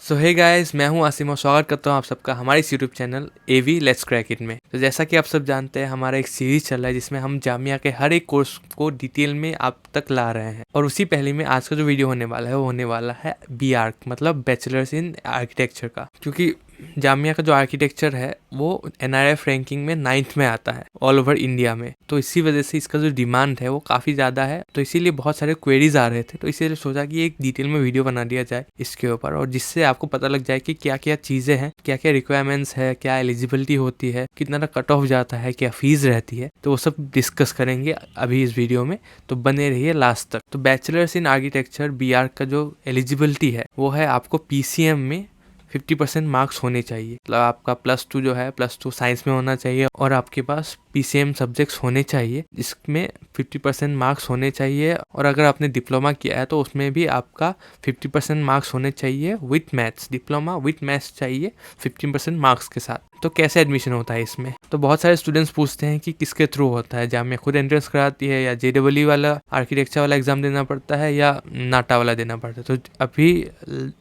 सो hey guys, मैं हूं आसिम और स्वागत करता हूं आप सबका हमारे इस YouTube channel AV let's crack it में। तो जैसा कि आप सब जानते हैं, हमारा एक सीरीज चल रहा है जिसमें हम जामिया के हर एक कोर्स को डिटेल में आप तक ला रहे हैं। और उसी पहले में आज का जो वीडियो होने वाला है वो होने वाला है BArch मतलब बैचलर्स इन आर्किटेक्चर का, क्योंकि जामिया का जो आर्किटेक्चर है वो NRF रैंकिंग में 9th में आता है ऑल ओवर इंडिया में। तो इसी वजह से इसका जो डिमांड है वो काफ़ी ज़्यादा है, तो इसीलिए बहुत सारे क्वेरीज आ रहे थे। तो इसीलिए सोचा कि एक डिटेल में वीडियो बना दिया जाए इसके ऊपर, और जिससे आपको पता लग जाए कि क्या क्या चीज़ें हैं, क्या क्या रिक्वायरमेंट्स है, क्या एलिजिबिलिटी होती है, कितना कट ऑफ जाता है, क्या फीस रहती है। तो वो सब डिस्कस करेंगे अभी इस वीडियो में, तो बने रहिए लास्ट तक। तो बैचलर्स इन आर्किटेक्चर BArch का जो एलिजिबिलिटी है वो है आपको PCM में 50% मार्क्स होने चाहिए। मतलब आपका +2 जो है +2 साइंस में होना चाहिए और आपके पास PCM सब्जेक्ट्स होने चाहिए जिसमें 50% मार्क्स होने चाहिए। और अगर आपने डिप्लोमा किया है तो उसमें भी आपका 50% मार्क्स होने चाहिए with maths. Diploma with maths चाहिए 15% मार्क्स के साथ। तो कैसे एडमिशन होता है इसमें? तो बहुत सारे स्टूडेंट्स पूछते हैं कि किसके थ्रू होता है, जामिया खुद एंट्रेंस कराती है या JEE वाला आर्किटेक्चर वाला एग्जाम देना पड़ता है या नाटा वाला देना पड़ता है। तो अभी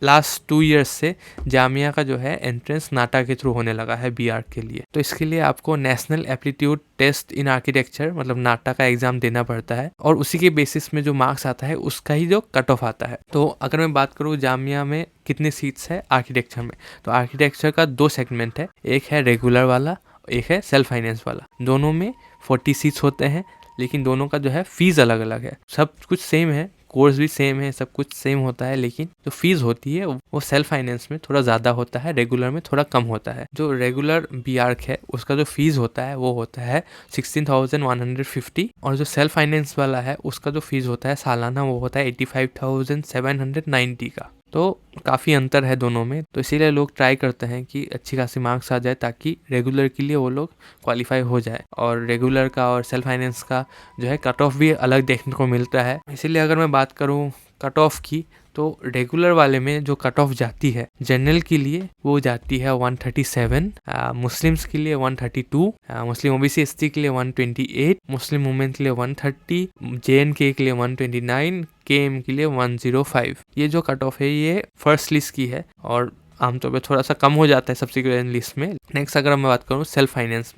लास्ट 2 ईयर्स से जामिया का जो है एंट्रेंस नाटा के थ्रू होने लगा है BArch के लिए। तो इसके लिए आपको national aptitude test in architecture मतलब नाटा का एग्जाम देना पड़ता है, और उसी के बेसिस में जो मार्क्स आता है उसका ही जो कट ऑफ आता है। तो अगर मैं बात करूँ जामिया में कितने सीट्स है आर्किटेक्चर में, तो आर्किटेक्चर का 2 सेगमेंट है, एक है रेगुलर वाला, एक है सेल्फ फाइनेंस वाला। दोनों में 40 सीट्स होते हैं, लेकिन दोनों का जो है फीस अलग अलग है। सब कुछ सेम है, कोर्स भी सेम है, सब कुछ सेम होता है, लेकिन जो फीस होती है वो सेल्फ फाइनेंस में थोड़ा ज़्यादा होता है, रेगुलर में थोड़ा कम होता है। जो रेगुलर BArch है उसका जो फीस होता है वो होता है 16,150, और जो सेल्फ फाइनेंस वाला है उसका जो फीस होता है सालाना वो होता है 85,790 का। तो काफ़ी अंतर है दोनों में। तो इसीलिए लोग ट्राई करते हैं कि अच्छी खासी मार्क्स आ जाए ताकि रेगुलर के लिए वो लोग क्वालिफाई हो जाए। और रेगुलर का और सेल्फ फाइनेंस का जो है कट ऑफ भी अलग देखने को मिलता है। इसीलिए अगर मैं बात करूँ कट ऑफ की, तो रेगुलर वाले में जो कट ऑफ जाती है जनरल के लिए वो जाती है 137, मुस्लिम्स के लिए 132, मुस्लिम OBC ST के लिए 128, मुस्लिम वुमेन के लिए 130, JNK के लिए 129, KM के लिए 105। ये जो कट ऑफ है ये फर्स्ट लिस्ट की है और आमतौर पे थोड़ा सा कम हो जाता है सब्सिक्वेंट लिस्ट में। नेक्स्ट अगर मैं बात करूँ सेल्फ फाइनेंस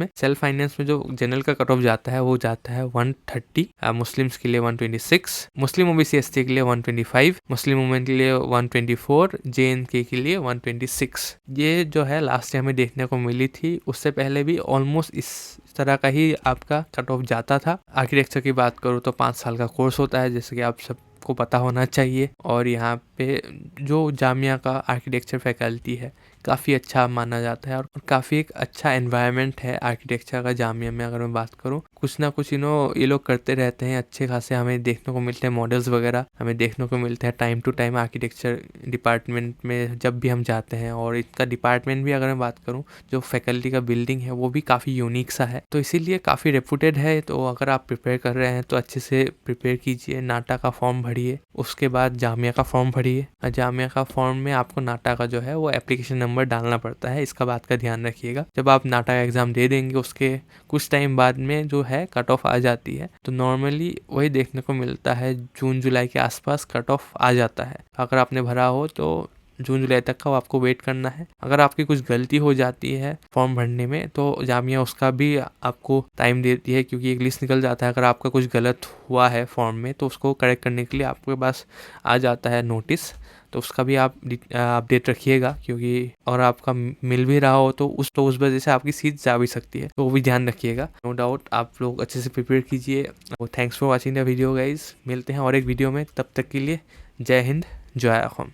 में जो जनरल का कट ऑफ जाता है वो जाता है 130, मुस्लिम्स के लिए 126, मुस्लिम OBC ST के लिए 125, मुस्लिम वुमेन के लिए 124, JNK के लिए 126। ये जो है लास्ट ईयर हमें देखने को मिली थी, उससे पहले भी ऑलमोस्ट इस तरह का ही आपका कट ऑफ जाता था। आर्किटेक्चर की बात करूँ तो 5 साल का कोर्स होता है, जैसे कि आप सब को पता होना चाहिए। और यहाँ पे जो जामिया का आर्किटेक्चर फैकल्टी है काफ़ी अच्छा माना जाता है, और काफ़ी एक अच्छा एनवायरनमेंट है आर्किटेक्चर का जामिया में। अगर मैं बात करूँ कुछ ना कुछ ये लोग करते रहते हैं, अच्छे खासे हमें देखने को मिलते हैं, मॉडल्स वगैरह हमें देखने को मिलते हैं time to time architecture department में जब भी हम जाते हैं। और इसका डिपार्टमेंट भी अगर मैं बात करूँ, जो फैकल्टी का बिल्डिंग है वो भी काफ़ी यूनिक सा है, तो इसीलिए काफ़ी रेपुटेड है। तो अगर आप प्रिपेयर कर रहे हैं तो अच्छे से प्रिपेयर कीजिए, नाटा का फॉर्म भरिए, उसके बाद जामिया का फॉर्म भरिए। जामिया का फॉर्म में आपको नाटा का जो है वो एप्लीकेशन नंबर डालना पड़ता है, इसका बात का ध्यान रखिएगा। जब आप नाटा का एग्जाम दे देंगे उसके कुछ टाइम बाद में जो है कट ऑफ आ जाती है, तो नॉर्मली वही देखने को मिलता है, जून जुलाई के आसपास कट ऑफ आ जाता है। अगर आपने भरा हो तो जून जुलाई तक का आपको वेट करना है। अगर आपकी कुछ गलती हो जाती है फॉर्म भरने में तो जामिया उसका भी आपको टाइम देती है, क्योंकि एक लिस्ट निकल जाता है। अगर आपका कुछ गलत हुआ है फॉर्म में तो उसको करेक्ट करने के लिए आपके पास आ जाता है नोटिस, तो उसका भी आप अपडेट रखिएगा, क्योंकि और आपका मिल भी रहा हो तो उस वजह से आपकी सीट जा भी सकती है, तो वो भी ध्यान रखिएगा। नो डाउट आप लोग अच्छे से प्रिपेयर कीजिए। Thanks for watching the video guys, मिलते हैं और एक वीडियो में, तब तक के लिए जय हिंद, जय असम।